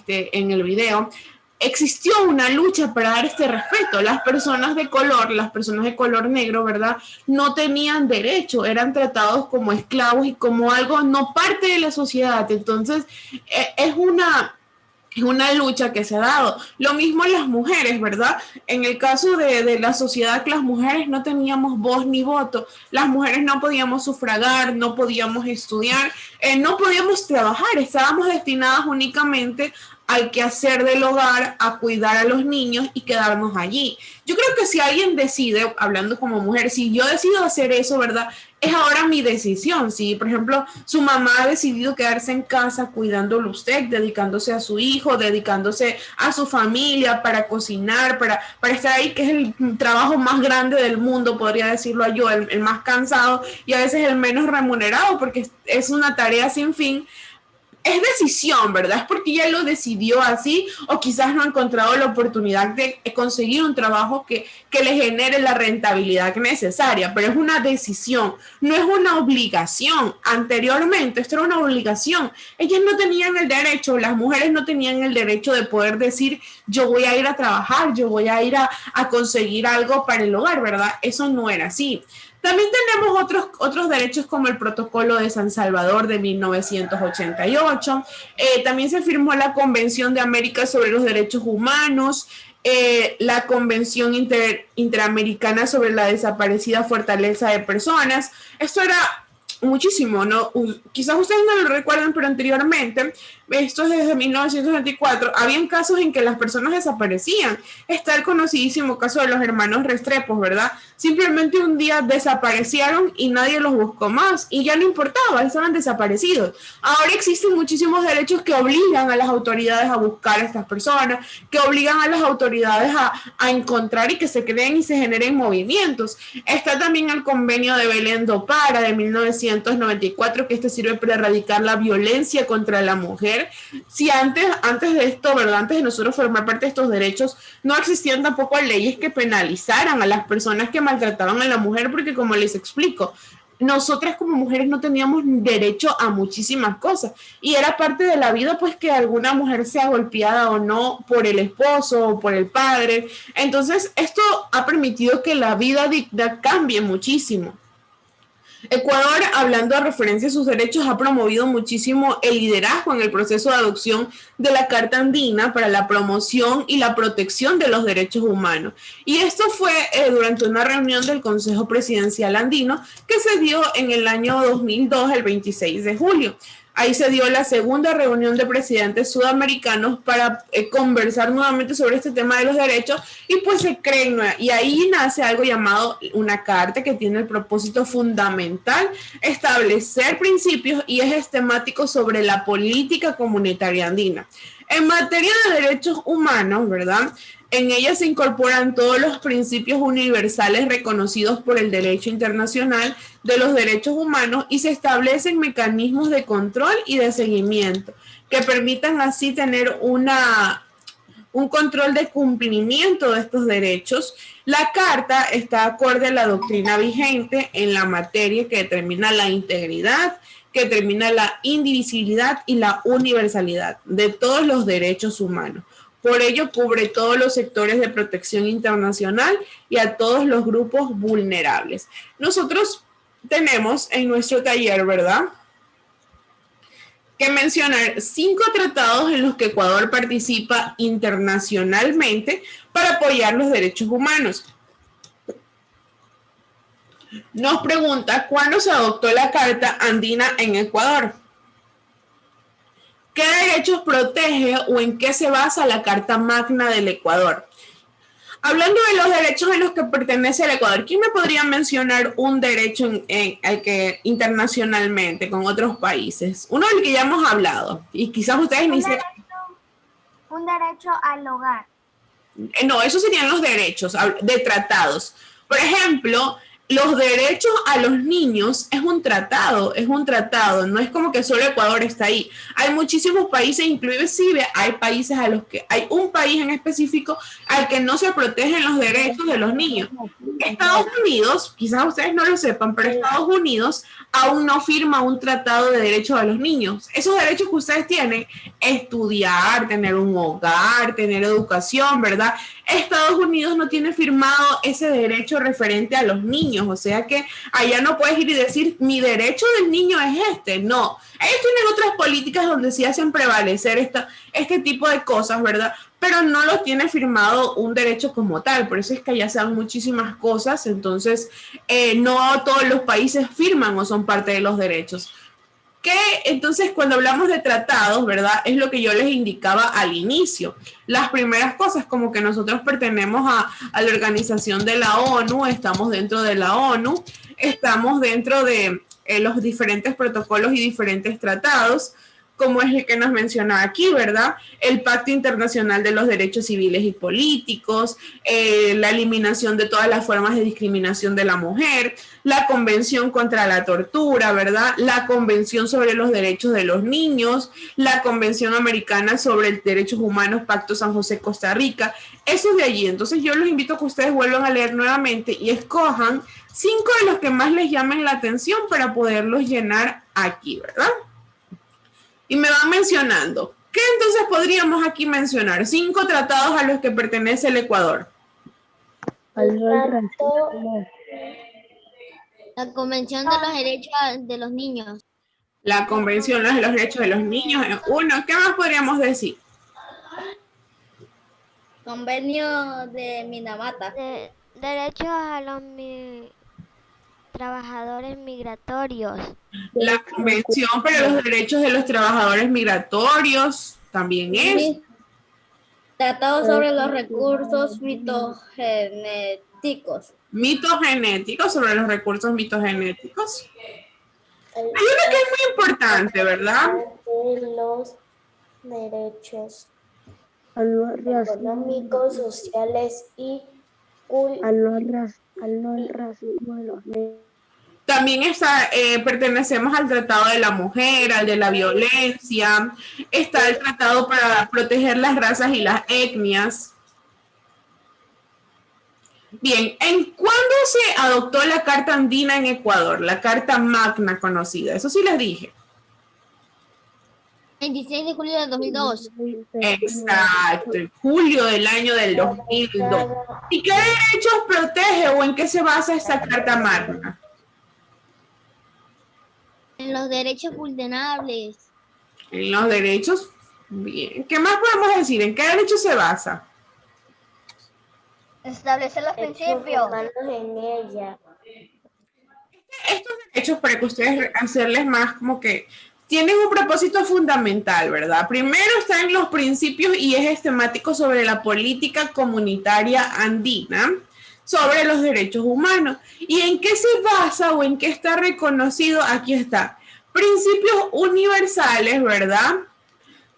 en el video, existió una lucha para dar este respeto. Las personas de color negro, ¿verdad? No tenían derecho, eran tratados como esclavos y como algo no parte de la sociedad. Entonces, es una lucha que se ha dado. Lo mismo las mujeres, ¿verdad? En el caso de la sociedad, que las mujeres no teníamos voz ni voto, las mujeres no podíamos sufragar, no podíamos estudiar, no podíamos trabajar, estábamos destinadas únicamente al quehacer del hogar, a cuidar a los niños y quedarnos allí. Yo creo que si alguien decide, hablando como mujer, si yo decido hacer eso, ¿verdad? Es ahora mi decisión. Si, por ejemplo, su mamá ha decidido quedarse en casa cuidándolo usted, dedicándose a su hijo, dedicándose a su familia, para cocinar, para estar ahí, que es el trabajo más grande del mundo, podría decirlo yo, el más cansado y a veces el menos remunerado, porque es una tarea sin fin. Es decisión, ¿verdad? Es porque ella lo decidió así o quizás no ha encontrado la oportunidad de conseguir un trabajo que le genere la rentabilidad necesaria, pero es una decisión, no es una obligación. Anteriormente esto era una obligación. Ellas no tenían el derecho, las mujeres no tenían el derecho de poder decir yo voy a ir a trabajar, yo voy a ir a conseguir algo para el hogar, ¿verdad? Eso no era así. También tenemos otros derechos como el Protocolo de San Salvador de 1988. También se firmó la Convención de América sobre los Derechos Humanos, la Convención Interamericana sobre la Desaparecida Fortaleza de Personas. Esto era muchísimo, ¿no? Quizás ustedes no lo recuerdan, pero anteriormente, esto es desde 1924, habían casos en que las personas desaparecían. Está el conocidísimo caso de los hermanos Restrepo, ¿verdad? Simplemente un día desaparecieron y nadie los buscó más y ya no importaba, estaban desaparecidos. Ahora existen muchísimos derechos que obligan a las autoridades a buscar a estas personas, que obligan a las autoridades a encontrar y que se creen y se generen movimientos. Está también el convenio de Belén do Pará de 1994, que este sirve para erradicar la violencia contra la mujer. Si antes de esto, ¿verdad? Antes de nosotros formar parte de estos derechos, no existían tampoco leyes que penalizaran a las personas que maltrataban a la mujer, porque como les explico, nosotras como mujeres no teníamos derecho a muchísimas cosas y era parte de la vida pues que alguna mujer sea golpeada o no por el esposo o por el padre. Entonces esto ha permitido que la vida digna cambie muchísimo. Ecuador, hablando a referencia a sus derechos, ha promovido muchísimo el liderazgo en el proceso de adopción de la Carta Andina para la promoción y la protección de los derechos humanos. Y esto fue durante una reunión del Consejo Presidencial Andino que se dio en el año 2002, el 26 de julio. Ahí se dio la segunda reunión de presidentes sudamericanos para conversar nuevamente sobre este tema de los derechos y pues se creen, y ahí nace algo llamado una carta que tiene el propósito fundamental establecer principios y ejes temáticos sobre la política comunitaria andina. En materia de derechos humanos, ¿verdad? En ella se incorporan todos los principios universales reconocidos por el derecho internacional de los derechos humanos y se establecen mecanismos de control y de seguimiento que permitan así tener una un control de cumplimiento de estos derechos. La Carta está acorde a la doctrina vigente en la materia que determina la integridad, que determina la indivisibilidad y la universalidad de todos los derechos humanos. Por ello, cubre todos los sectores de protección internacional y a todos los grupos vulnerables. Nosotros tenemos en nuestro taller, ¿verdad?, que mencionar 5 tratados en los que Ecuador participa internacionalmente para apoyar los derechos humanos. Nos pregunta, ¿cuándo se adoptó la Carta Andina en Ecuador? ¿Qué derechos protege o en qué se basa la Carta Magna del Ecuador? Hablando de los derechos en los que pertenece el Ecuador, ¿quién me podría mencionar un derecho al que internacionalmente con otros países? Uno del que ya hemos hablado y quizás ustedes ni se... Un derecho al hogar. No, esos serían los derechos de tratados. Por ejemplo, los derechos a los niños es un tratado, no es como que solo Ecuador está ahí. Hay muchísimos países, inclusive hay países a los que, hay un país en específico al que no se protegen los derechos de los niños. Estados Unidos, quizás ustedes no lo sepan, pero Estados Unidos aún no firma un tratado de derechos a los niños. Esos derechos que ustedes tienen, estudiar, tener un hogar, tener educación, ¿verdad? Estados Unidos no tiene firmado ese derecho referente a los niños, o sea que allá no puedes ir y decir, mi derecho del niño es este, no. Ellos tienen otras políticas donde sí hacen prevalecer este tipo de cosas, ¿verdad? Pero no lo tiene firmado un derecho como tal, por eso es que allá se dan muchísimas cosas, entonces no todos los países firman o son parte de los derechos. Entonces, cuando hablamos de tratados, ¿verdad? Es lo que yo les indicaba al inicio. Las primeras cosas, como que nosotros pertenecemos a la organización de la ONU, estamos dentro de la ONU, estamos dentro de los diferentes protocolos y diferentes tratados, como es el que nos menciona aquí, ¿verdad? El Pacto Internacional de los Derechos Civiles y Políticos, la eliminación de todas las formas de discriminación de la mujer, la Convención contra la Tortura, ¿verdad? La Convención sobre los Derechos de los Niños, la Convención Americana sobre los Derechos Humanos, Pacto San José, Costa Rica, eso es de allí. Entonces yo los invito a que ustedes vuelvan a leer nuevamente y escojan 5 de los que más les llamen la atención para poderlos llenar aquí, ¿verdad? Y me van mencionando. ¿Qué entonces podríamos aquí mencionar? 5 tratados a los que pertenece el Ecuador. La Convención de los Derechos de los Niños. La Convención de los Derechos de los Niños es uno. ¿Qué más podríamos decir? Convenio de Minamata. Derechos a los trabajadores migratorios. La Convención para los Derechos de los Trabajadores Migratorios también es. Tratado sobre los recursos mitogenéticos. Mitogenéticos, sobre los recursos mitogenéticos. Hay uno que es muy importante, ¿verdad? Los derechos económicos, sociales y al racismo de los negros. También pertenecemos al Tratado de la Mujer, al de la violencia. Está el Tratado para proteger las razas y las etnias. Bien, ¿cuándo se adoptó la Carta Andina en Ecuador? La Carta Magna conocida. Eso sí les dije. 26 de julio del 2002. Exacto, en julio del año del 2002. ¿Y qué derechos protege o en qué se basa esta Carta Magna? En los derechos vulnerables. En los derechos. Bien. ¿Qué más podemos decir? ¿En qué derechos se basa? Establecer los principios. En ella. Estos derechos, para que ustedes hacerles más como que tienen un propósito fundamental, ¿verdad? Primero están los principios y ejes temáticos sobre la política comunitaria andina, sobre los derechos humanos. ¿Y en qué se basa o en qué está reconocido? Aquí está. Principios universales, ¿verdad?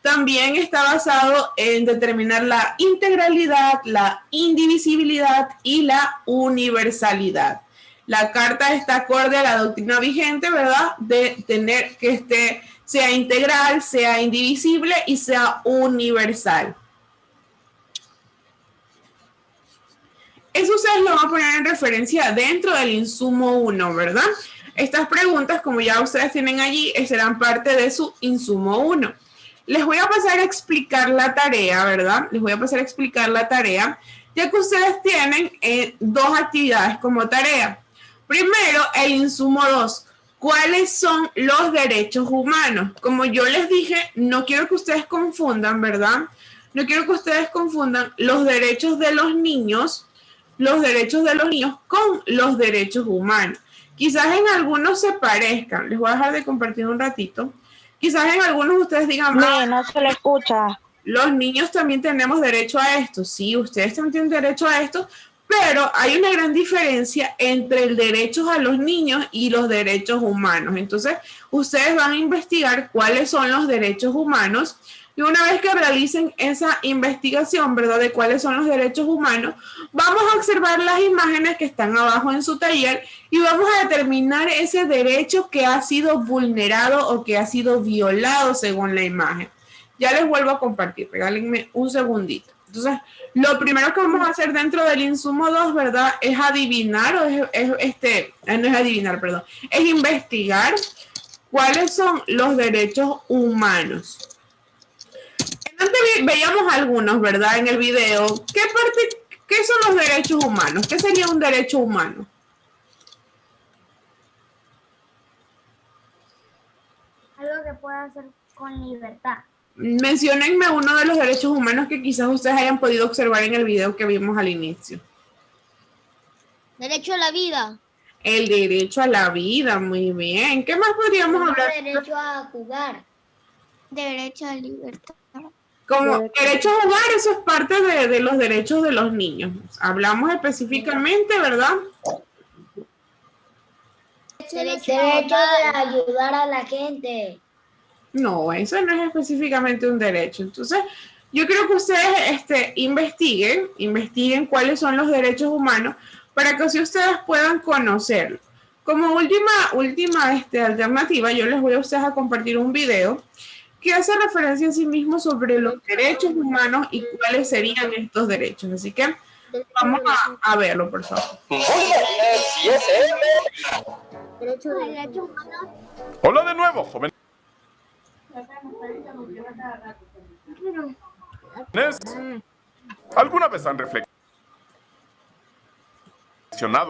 También está basado en determinar la integralidad, la indivisibilidad y la universalidad. La Carta está acorde a la doctrina vigente, ¿verdad? De tener que sea integral, sea indivisible y sea universal. Eso ustedes lo van a poner en referencia dentro del insumo 1, ¿verdad? Estas preguntas, como ya ustedes tienen allí, serán parte de su insumo 1. Les voy a pasar a explicar la tarea, ¿verdad? Les voy a pasar a explicar la tarea, ya que ustedes tienen dos actividades como tarea. Primero, el insumo 2. ¿Cuáles son los derechos humanos? Como yo les dije, no quiero que ustedes confundan, ¿verdad? No quiero que ustedes confundan los derechos de los niños con los derechos humanos. Quizás en algunos se parezcan. Les voy a dejar de compartir un ratito. Quizás en algunos ustedes digan, no se le escucha. Los niños también tenemos derecho a esto. Sí, ustedes también tienen derecho a esto, pero hay una gran diferencia entre el derecho a los niños y los derechos humanos. Entonces, ustedes van a investigar cuáles son los derechos humanos y una vez que realicen esa investigación, ¿verdad?, de cuáles son los derechos humanos, vamos a observar las imágenes que están abajo en su taller y vamos a determinar ese derecho que ha sido vulnerado o que ha sido violado según la imagen. Ya les vuelvo a compartir, regálenme un segundito. Entonces, lo primero que vamos a hacer dentro del insumo 2, ¿verdad?, es adivinar, es investigar cuáles son los derechos humanos. Antes veíamos algunos, ¿verdad?, en el video. ¿Qué son los derechos humanos? ¿Qué sería un derecho humano? Algo que pueda hacer con libertad. Menciónenme uno de los derechos humanos que quizás ustedes hayan podido observar en el video que vimos al inicio. Derecho a la vida. El derecho a la vida, muy bien. ¿Qué más podríamos hablar? Derecho a jugar. Derecho a libertad. Como derecho a jugar, eso es parte de los derechos de los niños. Hablamos específicamente, ¿verdad? Derecho de ayudar a la gente. No, eso no es específicamente un derecho. Entonces, yo creo que ustedes investiguen cuáles son los derechos humanos para que así ustedes puedan conocerlo. Como última alternativa, yo les voy a ustedes a compartir un video que hace referencia a sí mismo sobre los derechos humanos y cuáles serían estos derechos. Así que vamos a verlo, por favor. Hola de nuevo, joven. ¿Alguna vez han reflexionado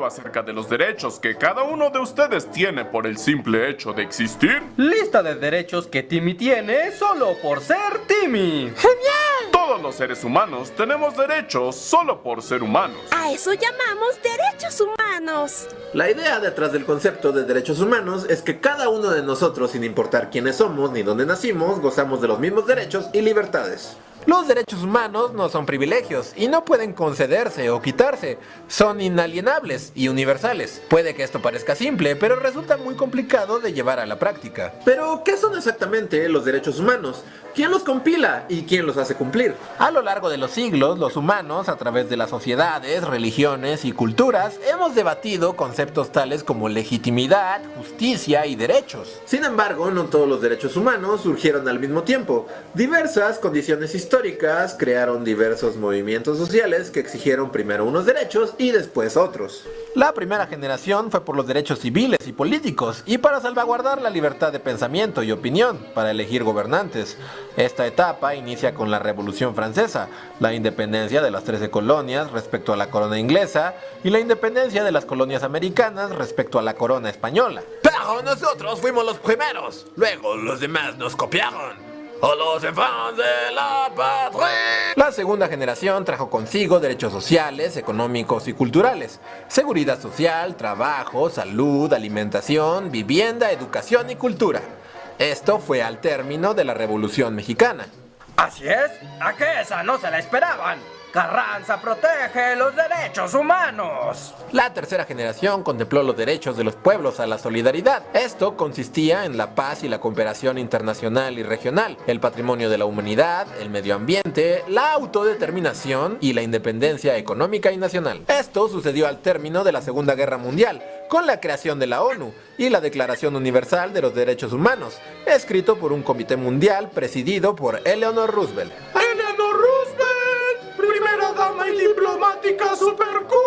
acerca de los derechos que cada uno de ustedes tiene por el simple hecho de existir? Lista de derechos que Timmy tiene solo por ser Timmy. ¡Genial! Todos los seres humanos tenemos derechos solo por ser humanos. A eso llamamos derechos humanos. La idea detrás del concepto de derechos humanos es que cada uno de nosotros, sin importar quiénes somos ni dónde nacimos, gozamos de los mismos derechos y libertades. Los derechos humanos no son privilegios y no pueden concederse o quitarse. Son inalienables y universales. Puede que esto parezca simple, pero resulta muy complicado de llevar a la práctica. Pero, ¿qué son exactamente los derechos humanos? ¿Quién los compila y quién los hace cumplir? A lo largo de los siglos, los humanos, a través de las sociedades, religiones y culturas, hemos debatido conceptos tales como legitimidad, justicia y derechos. Sin embargo, no todos los derechos humanos surgieron al mismo tiempo. Diversas condiciones históricas crearon diversos movimientos sociales que exigieron primero unos derechos y después otros. La primera generación fue por los derechos civiles y políticos y para salvaguardar la libertad de pensamiento y opinión, para elegir gobernantes. Esta etapa inicia con la Revolución Francesa, la independencia de las 13 colonias respecto a la corona inglesa y la independencia de las colonias americanas respecto a la corona española. Pero nosotros fuimos los primeros, luego los demás nos copiaron. ¡O los enfants de la patria! La segunda generación trajo consigo derechos sociales, económicos y culturales, seguridad social, trabajo, salud, alimentación, vivienda, educación y cultura. Esto fue al término de la Revolución Mexicana. Así es, ¿a qué esa no se la esperaban? Carranza protege los derechos humanos. La tercera generación contempló los derechos de los pueblos a la solidaridad. Esto consistía en la paz y la cooperación internacional y regional, el patrimonio de la humanidad, el medio ambiente, la autodeterminación y la independencia económica y nacional. Esto sucedió al término de la Segunda Guerra Mundial, con la creación de la ONU y la Declaración Universal de los Derechos Humanos, escrito por un comité mundial presidido por Eleanor Roosevelt. ¡Eleanor Roosevelt! ¡Primera dama y diplomática! tecnológica super cool.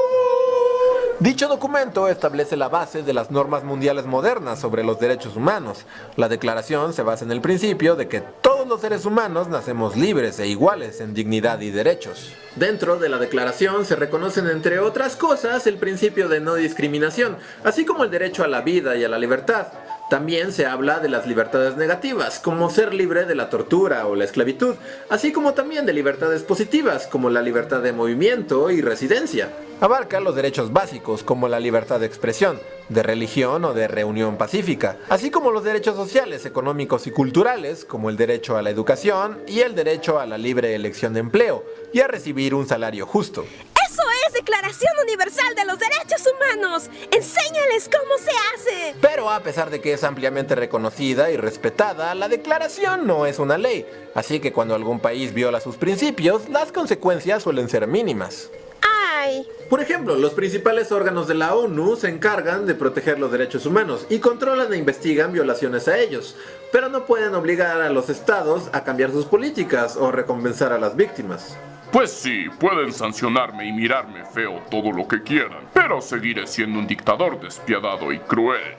Dicho documento establece la base de las normas mundiales modernas sobre los derechos humanos. La declaración se basa en el principio de que todos los seres humanos nacemos libres e iguales en dignidad y derechos. Dentro de la declaración se reconocen, entre otras cosas, el principio de no discriminación, así como el derecho a la vida y a la libertad. También se habla de las libertades negativas, como ser libre de la tortura o la esclavitud, así como también de libertades positivas, como la libertad de movimiento y residencia. Abarca los derechos básicos, como la libertad de expresión, de religión o de reunión pacífica, así como los derechos sociales, económicos y culturales, como el derecho a la educación y el derecho a la libre elección de empleo, y a recibir un salario justo. ¡Eso es Declaración Universal de los Derechos Humanos! ¡Enséñales cómo se hace! Pero a pesar de que es ampliamente reconocida y respetada, la declaración no es una ley, así que cuando algún país viola sus principios, las consecuencias suelen ser mínimas. ¡Ay! Por ejemplo, los principales órganos de la ONU se encargan de proteger los derechos humanos y controlan e investigan violaciones a ellos, pero no pueden obligar a los estados a cambiar sus políticas o recompensar a las víctimas. Pues sí, pueden sancionarme y mirarme feo todo lo que quieran, pero seguiré siendo un dictador despiadado y cruel.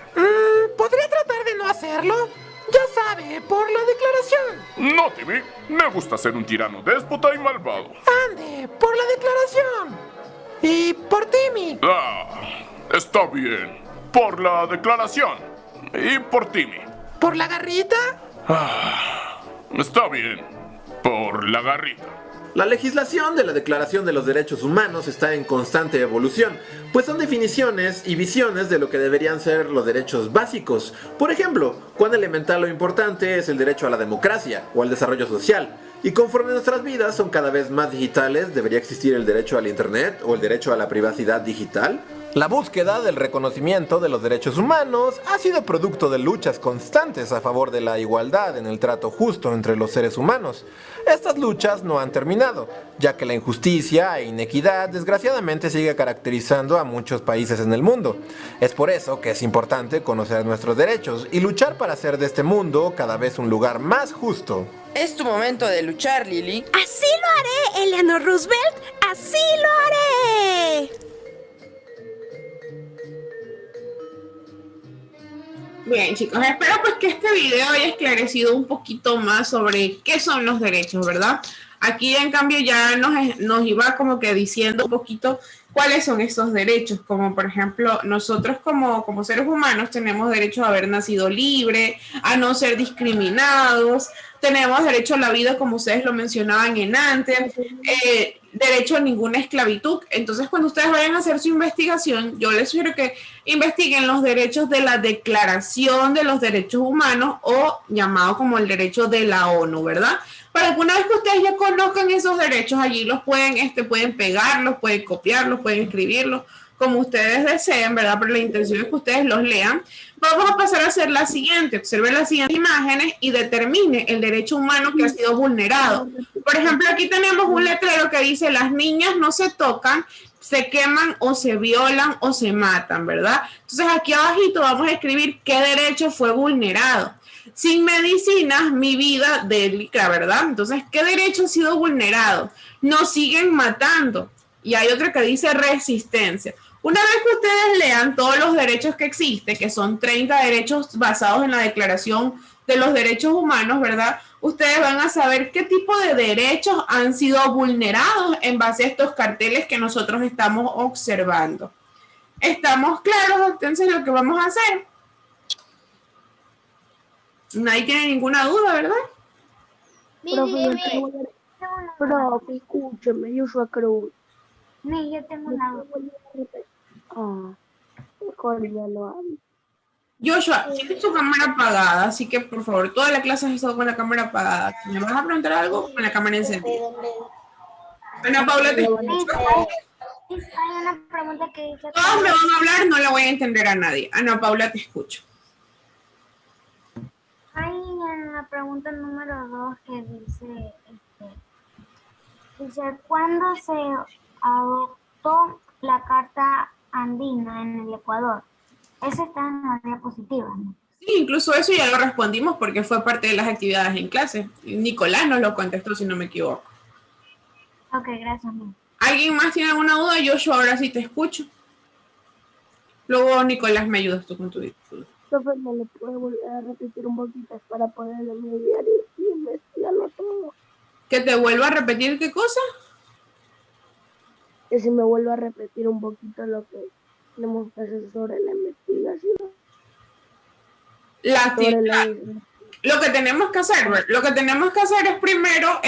¿Podría tratar de no hacerlo? Ya sabe, por la declaración. No, Timmy, me gusta ser un tirano déspota y malvado. Ande, por la declaración. Y por Timmy. Está bien. Por la declaración. Y por Timmy. ¿Por la garrita? Está bien. Por la garrita. La legislación de la Declaración de los Derechos Humanos está en constante evolución, pues son definiciones y visiones de lo que deberían ser los derechos básicos. Por ejemplo, cuán elemental o importante es el derecho a la democracia o al desarrollo social. Y conforme nuestras vidas son cada vez más digitales, ¿debería existir el derecho al internet o el derecho a la privacidad digital? La búsqueda del reconocimiento de los derechos humanos ha sido producto de luchas constantes a favor de la igualdad en el trato justo entre los seres humanos. Estas luchas no han terminado, ya que la injusticia e inequidad desgraciadamente sigue caracterizando a muchos países en el mundo. Es por eso que es importante conocer nuestros derechos y luchar para hacer de este mundo cada vez un lugar más justo. Es tu momento de luchar, Lily. ¡Así lo haré, Eleanor Roosevelt! ¡Así lo haré! Bien, chicos, espero pues que este video haya esclarecido un poquito más sobre qué son los derechos, ¿verdad? Aquí en cambio ya nos iba como que diciendo un poquito cuáles son estos derechos, como por ejemplo nosotros como seres humanos tenemos derecho a haber nacido libre, a no ser discriminados, tenemos derecho a la vida como ustedes lo mencionaban en antes, derecho a ninguna esclavitud. Entonces cuando ustedes vayan a hacer su investigación, yo les sugiero que investiguen los derechos de la Declaración de los Derechos Humanos o llamado como el derecho de la ONU, ¿verdad? Para que una vez que ustedes ya conozcan esos derechos, allí los pueden pegarlos, pueden copiarlos, pueden escribirlos, como ustedes deseen, ¿verdad? Pero la intención es que ustedes los lean. Vamos a pasar a hacer la siguiente. Observe las siguientes imágenes y determine el derecho humano que ha sido vulnerado. Por ejemplo, aquí tenemos un letrero que dice: las niñas no se tocan, se queman o se violan o se matan, ¿verdad? Entonces aquí abajito vamos a escribir qué derecho fue vulnerado. Sin medicinas, mi vida délica, ¿verdad? Entonces, ¿qué derecho ha sido vulnerado? Nos siguen matando. Y hay otro que dice resistencia. Una vez que ustedes lean todos los derechos que existen, que son 30 derechos basados en la Declaración de los Derechos Humanos, ¿verdad? Ustedes van a saber qué tipo de derechos han sido vulnerados en base a estos carteles que nosotros estamos observando. ¿Estamos claros entonces lo que vamos a hacer? Nadie tiene ninguna duda, ¿verdad? Profe, escúchame, yo soy Cruz. Yo tengo una duda. Mejor ya lo hablo. Joshua, tienes tu cámara apagada, así que por favor, toda la clase has estado con la cámara apagada. Si me vas a preguntar algo, con la cámara encendida. Ana Paula, te escucho. Hay una pregunta que dice... Todos me van a hablar, no la voy a entender a nadie. Ana Paula, te escucho. Hay una pregunta número 2 que dice... Dice, ¿cuándo se adoptó la Carta Andina en el Ecuador? Eso está en la diapositiva, ¿no? Sí, incluso eso ya lo respondimos porque fue parte de las actividades en clase. Nicolás nos lo contestó, si no me equivoco. Ok, gracias. ¿Alguien más tiene alguna duda? Joshua, ahora sí te escucho. Luego, Nicolás, me ayudas tú con tu duda. Profe, ¿me lo puede volver a repetir un poquito para poder mediar y investigarlo todo? ¿Que te vuelva a repetir qué cosa? Que si me vuelva a repetir un poquito lo que tenemos que hacer sobre la investigación. Lo que tenemos que hacer, es primero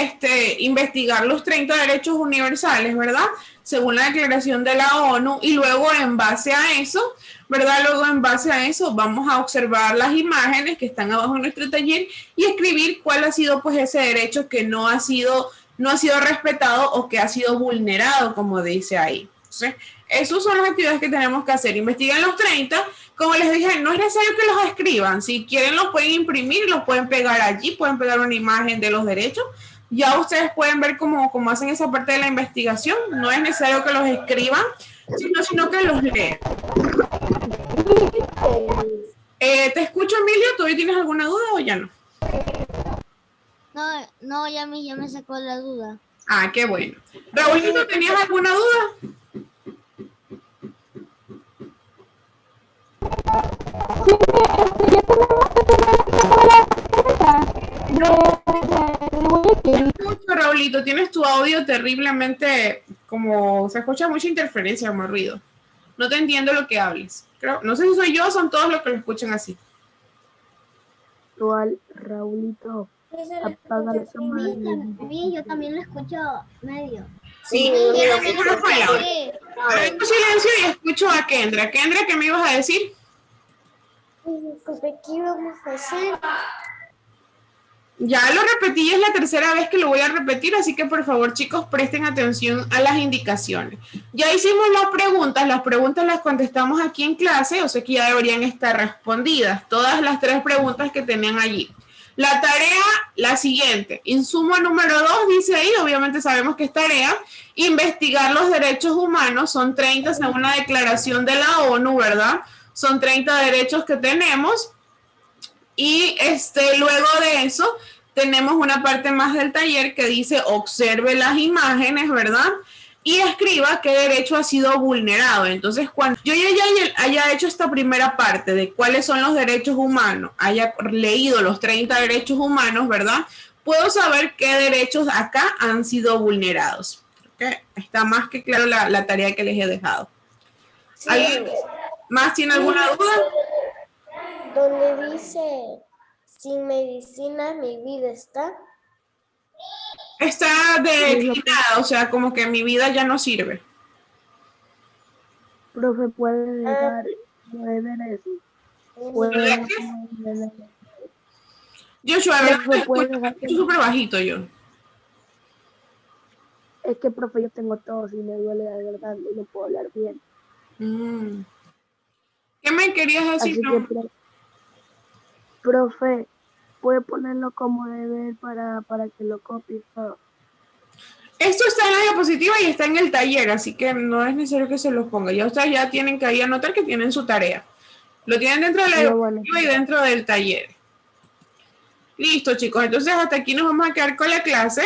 investigar los 30 derechos universales, ¿verdad? Según la declaración de la ONU, y luego en base a eso, ¿verdad? Vamos a observar las imágenes que están abajo en nuestro taller y escribir cuál ha sido pues ese derecho que no ha sido respetado o que ha sido vulnerado, como dice ahí. Entonces, esas son las actividades que tenemos que hacer. Investiguen los 30. Como les dije, no es necesario que los escriban. Si quieren, los pueden imprimir, los pueden pegar allí, pueden pegar una imagen de los derechos. Ya ustedes pueden ver cómo hacen esa parte de la investigación. No es necesario que los escriban, sino que los lean. Te escucho, Emilio. ¿Todavía tienes alguna duda o ya no? No, ya me sacó la duda. Ah, qué bueno. Raúlito, ¿tenías alguna duda? Escucho, Raulito, tienes tu audio terriblemente, se escucha mucha interferencia, como ruido. No te entiendo lo que hables. No sé si soy yo o son todos los que lo escuchan así. Raulito, apaga la cámara. Yo también lo escucho medio. Sí, silencio y escucho a Kendra. Kendra, ¿qué me ibas a decir? ¿Qué íbamos a hacer? Ya lo repetí, es la tercera vez que lo voy a repetir, así que por favor, chicos, presten atención a las indicaciones. Ya hicimos las preguntas las contestamos aquí en clase, o sea que ya deberían estar respondidas, todas las 3 preguntas que tenían allí. La tarea, la siguiente, insumo número 2, dice ahí, obviamente sabemos que es tarea, investigar los derechos humanos, son 30 según la declaración de la ONU, ¿verdad? Son 30 derechos que tenemos. Y luego de eso tenemos una parte más del taller que dice observe las imágenes, ¿verdad? Y escriba qué derecho ha sido vulnerado. Entonces, cuando yo ya haya hecho esta primera parte de cuáles son los derechos humanos, haya leído los 30 derechos humanos, ¿verdad? Puedo saber qué derechos acá han sido vulnerados. ¿Okay? Está más que claro la tarea que les he dejado. Sí. ¿Alguien más tiene alguna duda? Donde dice, sin medicina mi vida está. Está declinada, o sea, como que mi vida ya no sirve. Profe, ¿puede ver eso? Joshua, estoy súper bajito yo. Es que, profe, yo tengo tos y me duele de verdad y no puedo hablar bien. ¿Qué me querías decir? Profe, ¿puede ponerlo como deber para que lo copie todo? Esto está en la diapositiva y está en el taller, así que no es necesario que se los ponga. Ya ustedes ya tienen que ahí anotar que tienen su tarea. Lo tienen dentro de la diapositiva y dentro del taller. Listo, chicos. Entonces, hasta aquí nos vamos a quedar con la clase.